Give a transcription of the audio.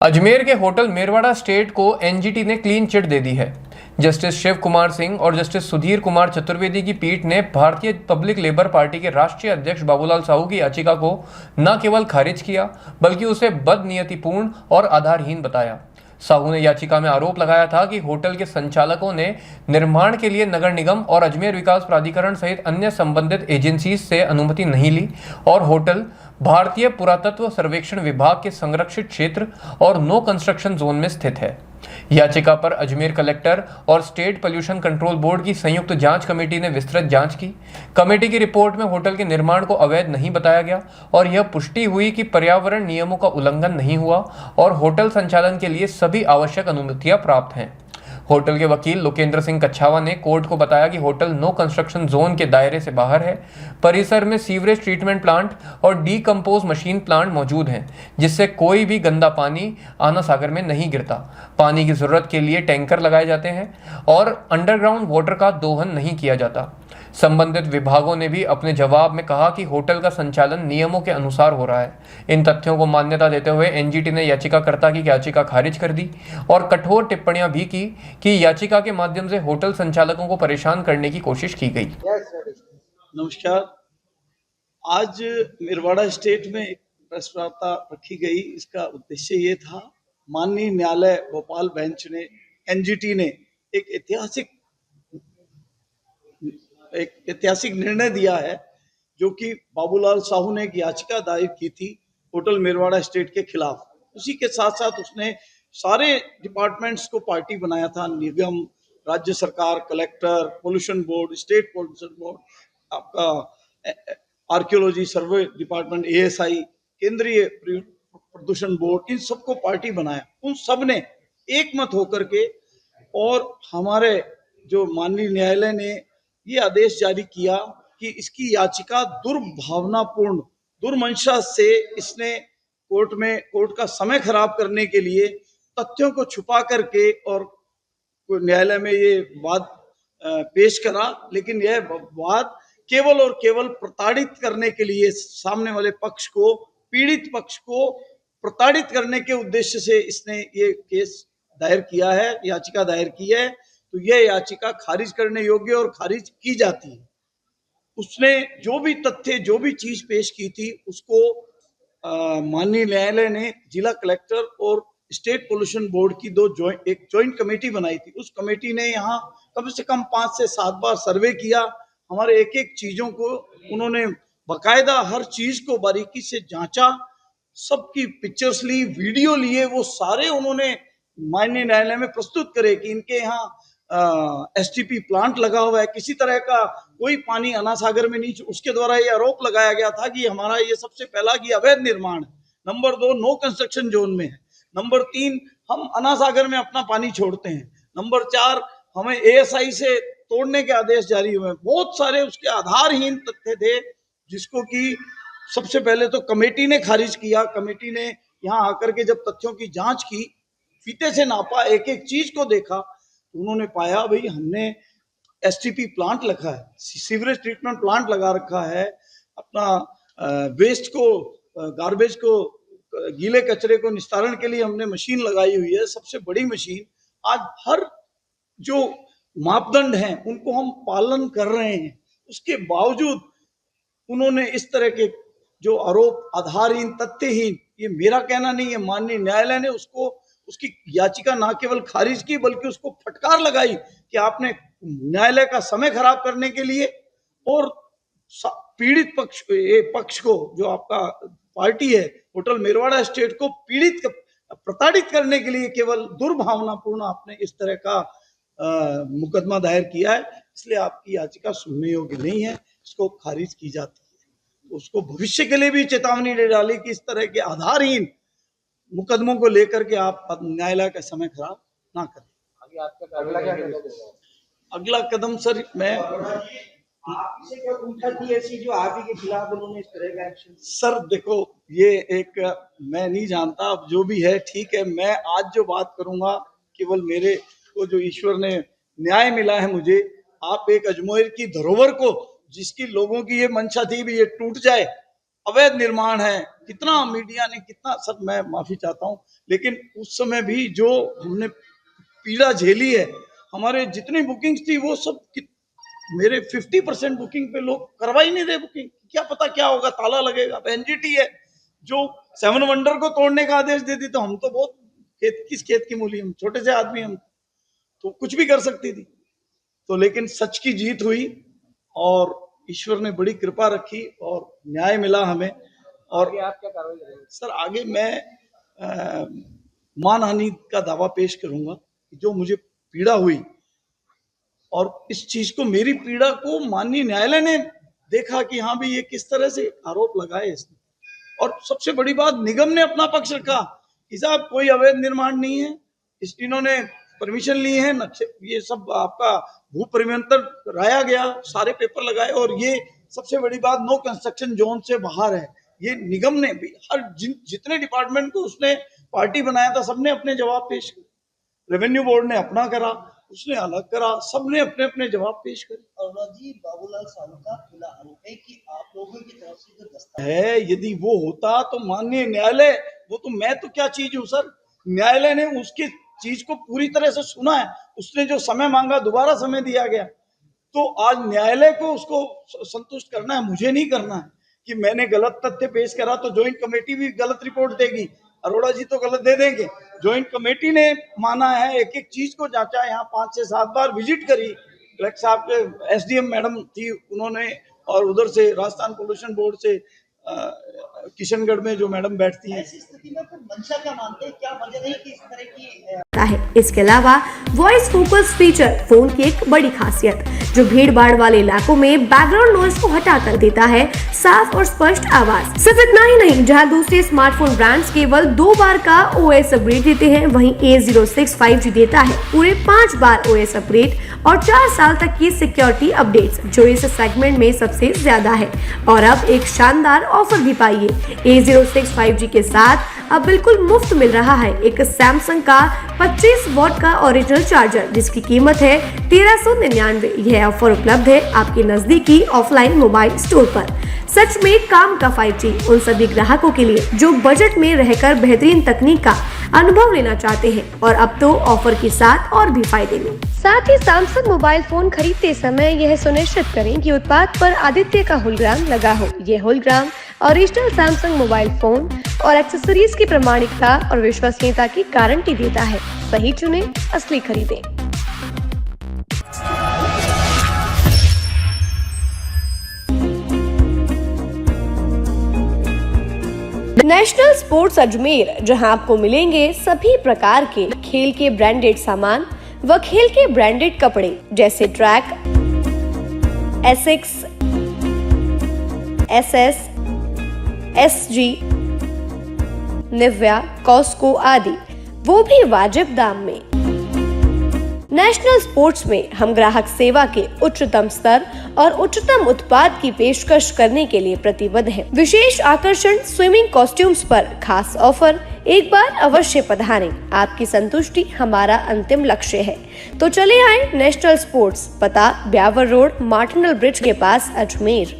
अजमेर के hotel Merwara state को NGT ने क्लीन चिट दे दी है। जस्टिस शिव कुमार सिंह और जस्टिस सुधीर कुमार चतुर्वेदी की पीठ ने भारतीय पब्लिक लेबर पार्टी के राष्ट्रीय अध्यक्ष बाबूलाल साहू की याचिका को न केवल खारिज किया बल्कि उसे बदनीयतिपूर्ण और आधारहीन बताया। साहू ने याचिका में आरोप लगाया था कि होटल के संचालकों ने निर्माण के लिए नगर निगम और अजमेर विकास प्राधिकरण सहित अन्य संबंधित एजेंसीज से अनुमति नहीं ली और होटल भारतीय पुरातत्व सर्वेक्षण विभाग के संरक्षित क्षेत्र और नो कंस्ट्रक्शन जोन में स्थित है। याचिका पर अजमेर कलेक्टर और स्टेट पोल्यूशन कंट्रोल बोर्ड की संयुक्त जांच कमेटी ने विस्तृत जांच की। कमेटी की रिपोर्ट में होटल के निर्माण को अवैध नहीं बताया गया और यह पुष्टि हुई कि पर्यावरण नियमों का उल्लंघन नहीं हुआ और होटल संचालन के लिए सभी आवश्यक अनुमतियां प्राप्त हैं। होटल के वकील लोकेंद्र सिंह कच्छावा ने कोर्ट को बताया कि होटल नो कंस्ट्रक्शन जोन के दायरे से बाहर है। परिसर में सीवरेज ट्रीटमेंट प्लांट और डीकंपोज मशीन प्लांट मौजूद हैं, जिससे कोई भी गंदा पानी आना सागर में नहीं गिरता। पानी की जरूरत के लिए टैंकर लगाए जाते हैं और अंडरग्राउंड वाटर का दोहन नहीं किया जाता। संबंधित विभागों ने भी अपने जवाब में कहा कि होटल का संचालन नियमों के अनुसार हो रहा है। इन तथ्यों को मान्यता देते हुए एनजीटी ने याचिकाकर्ता की याचिका खारिज कर दी और कठोर टिप्पणियां भी की कि याचिका के माध्यम से होटल संचालकों को परेशान करने की कोशिश की गई। नमस्कार। आज मेरवाड़ा स्टेट में एक प्रेस वार्ता रखी गई। इसका उद्देश्य ये था, माननीय न्यायालय भोपाल बेंच ने, एनजीटी ने एक ऐतिहासिक निर्णय दिया है, जो कि बाबूलाल साहू ने एक याचिका दायर की थी होटल मेरवाड़ा स्टेट के खिलाफ। उसी के साथ साथ उसने सारे डिपार्टमेंट्स को पार्टी बनाया था, निगम, राज्य सरकार, collector, pollution board, state pollution board, आपका आर्कियोलॉजी सर्वे डिपार्टमेंट, एएसआई, केंद्रीय प्रदूषण बोर्ड, इन सबको पार्टी बनाया। उन सब ने एक मत होकर के और हमारे जो माननीय न्यायालय ने ये आदेश जारी किया कि इसकी याचिका दुर्भावनापूर्ण, दुर्मंशा से इसने कोर्ट का समय खराब करने के लिए तथ्यों को छुपा करके और न्यायालय में ये वाद पेश करा। लेकिन यह वाद केवल और केवल प्रताड़ित करने के लिए, सामने वाले पक्ष को, पीड़ित पक्ष को प्रताड़ित करने के उद्देश्य से इसने ये केस दायर किया है, याचिका दायर की है। तो यह याचिका खारिज करने योग्य और खारिज की जाती है। उसने जो भी तथ्य, जो भी चीज पेश की थी, उसको माननीय न्यायालय ने जिला कलेक्टर और स्टेट पोल्यूशन बोर्ड की एक जॉइंट कमेटी बनाई थी। उस कमेटी ने यहाँ कम से कम 5 से 7 बार सर्वे किया। हमारे एक एक चीजों को उन्होंने बकायदा हर चीज को बारीकी से जांचा, सबकी पिक्चर्स ली, वीडियो लिए, वो सारे उन्होंने माननीय न्यायालय में प्रस्तुत करे कि इनके यहाँ एसटीपी प्लांट लगा हुआ है, किसी तरह का कोई पानी अन्ना सागर में नहीं। उसके द्वारा ये आरोप लगाया गया था कि हमारा ये सबसे पहला कि अवैध निर्माण है। नंबर 2, नो कंस्ट्रक्शन जोन में है। नंबर 3, हम अन्ना सागर में अपना पानी छोड़ते हैं। नंबर 4, हमें एएसआई से तोड़ने के आदेश जारी हुए। बहुत सारे उसके आधारहीन तथ्य थे, जिसको कि सबसे पहले तो कमेटी ने खारिज किया। कमेटी ने यहाँ आकर के जब तथ्यों की जांच की, फीते से नापा, एक एक चीज को देखा, उन्होंने पाया भाई हमने एसटीपी प्लांट लगा है, सीवरेज ट्रीटमेंट प्लांट लगा रखा है, अपना वेस्ट को, गार्बेज को, गीले कचरे को निस्तारण के लिए हमने मशीन लगाई हुई है, सबसे बड़ी मशीन। आज हर जो मापदंड हैं उनको हम पालन कर रहे हैं। उसके बावजूद उन्होंने इस तरह के जो आरोप, आधारहीन, तथ्यहीन, ये मेरा कहना नहीं है, माननीय न्यायालय ने उसकी याचिका न केवल खारिज की बल्कि उसको फटकार लगाई कि आपने न्यायालय का समय खराब करने के लिए और पीड़ित पक्ष को, जो आपका पार्टी है होटल मेरवाड़ा स्टेट को प्रताड़ित करने के लिए केवल दुर्भावनापूर्ण आपने इस तरह का मुकदमा दायर किया है। इसलिए आपकी याचिका सुनने योग्य नहीं है, इसको खारिज की जाती है। उसको भविष्य के लिए भी चेतावनी दे डाली कि इस तरह के आधारहीन मुकदमों को लेकर के आप न्यायालय का समय खराब ना करें। आगे आपका अगला क्या कदम? अगला कदम सर, मैं आपसे क्या पूछा थी ऐसी जो आप ही के खिलाफ उन्होंने इस तरह का एक्शन? सर देखो, ये एक मैं नहीं जानता, अब जो भी है ठीक है। मैं आज जो बात करूंगा केवल मेरे को जो ईश्वर ने न्याय मिला है मुझे, आप एक अजमेर की धरोहर को, जिसकी लोगों की ये मंशा थी भी ये टूट जाए, अवैध निर्माण है, कितना मीडिया ने कितना, सर मैं माफी चाहता हूं, लेकिन उस समय भी जो हमने पीड़ा झेली है, हमारे जितनी बुकिंग्स थी वो सब मेरे 50% बुकिंग पे लोग करवा ही नहीं रहे बुकिंग। क्या पता क्या होगा, ताला लगेगा। अब एनजीटी है जो 7 वंडर को तोड़ने का आदेश दे दी, तो हम तो बहुत किस खेत की मूली, हम छोटे से आदमी, हम तो कुछ भी कर सकती थी। तो लेकिन सच की जीत हुई और ईश्वर ने बड़ी कृपा रखी और न्याय मिला हमें। और आप क्या कार्रवाई करेंगे? सर आगे मैं मानहानि का दावा पेश करूंगा, जो मुझे पीड़ा हुई, और इस चीज को, मेरी पीड़ा को माननीय न्यायालय ने देखा कि हाँ भी ये किस तरह से आरोप लगाए इसने। और सबसे बड़ी बात, निगम ने अपना पक्ष रखा कि साहब कोई अवैध निर्माण नहीं है, इन्होंने परमिशन ली है, नक्शे ये सब आपका भू परिमंत्रण कराया गया, सारे पेपर लगाए, और ये सबसे बड़ी बात, नो कंस्ट्रक्शन जोन से बाहर है। ये निगम ने भी हर जितने डिपार्टमेंट को उसने पार्टी बनाया था, सबने अपने जवाब पेश किए। रेवेन्यू बोर्ड ने अपना करा, उसने अलग करा, सबने अपने अपने जवाब पेश करे। अरुणा जी, बाबूलाल साहू का खुला आरोप है कि आप लोगों की तरफ से जो दस्तावेज है, यदि वो होता तो माननीय न्यायालय, वो तो मैं तो क्या चीज हूँ सर, न्यायालय ने उसकी चीज को पूरी तरह से सुना है। उसने जो समय मांगा, दोबारा समय दिया गया, तो आज न्यायालय को उसको संतुष्ट करना है, मुझे नहीं करना है कि मैंने गलत तथ्य पेश करा तो ज्वाइंट कमेटी भी गलत रिपोर्ट देगी, अरोड़ा जी तो गलत दे देंगे। ज्वाइंट कमेटी ने माना है, एक एक चीज को जांचा, यहाँ 5 से 7 बार विजिट करी। कलेक्टर साहब के एसडीएम मैडम थी, उन्होंने, और उधर से राजस्थान पोल्यूशन बोर्ड से किशनगढ़ में जो मैडम बैठती हैं। ऐसी स्थिति में फिर मंशा क्या मानते हैं, क्या वजह है कि इस तरह की है। इसके अलावा वॉइस फोकस फीचर फोन की एक बड़ी खासियत, जो भीड़ भाड़ वाले इलाकों में बैकग्राउंड नॉइज को हटा कर देता है साफ और स्पष्ट आवाज। सिर्फ इतना ही नहीं, जहां दूसरे स्मार्टफोन ब्रांड्स केवल 2 बार का OS अपग्रेड देते हैं, वहीं A06 5G देता है पूरे 5 बार OS अपग्रेड और 4 साल तक की सिक्योरिटी अपडेट्स, जो इस सेगमेंट में सबसे ज्यादा है। और अब एक शानदार ऑफर भी पाइए, A06 5G के साथ अब बिल्कुल मुफ्त मिल रहा है एक सैमसंग का 25 वॉट का ओरिजिनल चार्जर, जिसकी कीमत है 1399। यह ऑफर उपलब्ध है आपके नजदीकी ऑफलाइन मोबाइल स्टोर पर। सच में काम का 5G उन सभी ग्राहकों के लिए जो बजट में रहकर बेहतरीन तकनीक का अनुभव लेना चाहते हैं, और अब तो ऑफर के साथ और भी फायदे में। साथ ही सैमसंग मोबाइल फोन खरीदते समय यह सुनिश्चित करें कि उत्पाद पर आदित्य का होलोग्राम लगा हो। यह hologram original Samsung mobile phone और एक्सेसरीज की प्रामाणिकता और विश्वसनीयता की गारंटी देता है। सही चुने, असली खरीदें। नेशनल स्पोर्ट्स अजमेर, जहां आपको मिलेंगे सभी प्रकार के खेल के ब्रांडेड सामान व खेल के ब्रांडेड कपड़े, जैसे track, Asics, SS, SG, Nivia, Cosco आदि, वो भी वाजिब दाम में। नेशनल स्पोर्ट्स में हम ग्राहक सेवा के उच्चतम स्तर और उच्चतम उत्पाद की पेशकश करने के लिए प्रतिबद्ध हैं। विशेष आकर्षण स्विमिंग कॉस्ट्यूम्स पर खास ऑफर, एक बार अवश्य पधारें। आपकी संतुष्टि हमारा अंतिम लक्ष्य है। तो चले आए नेशनल स्पोर्ट्स, पता ब्यावर रोड, मार्टिनल ब्रिज के पास, अजमेर।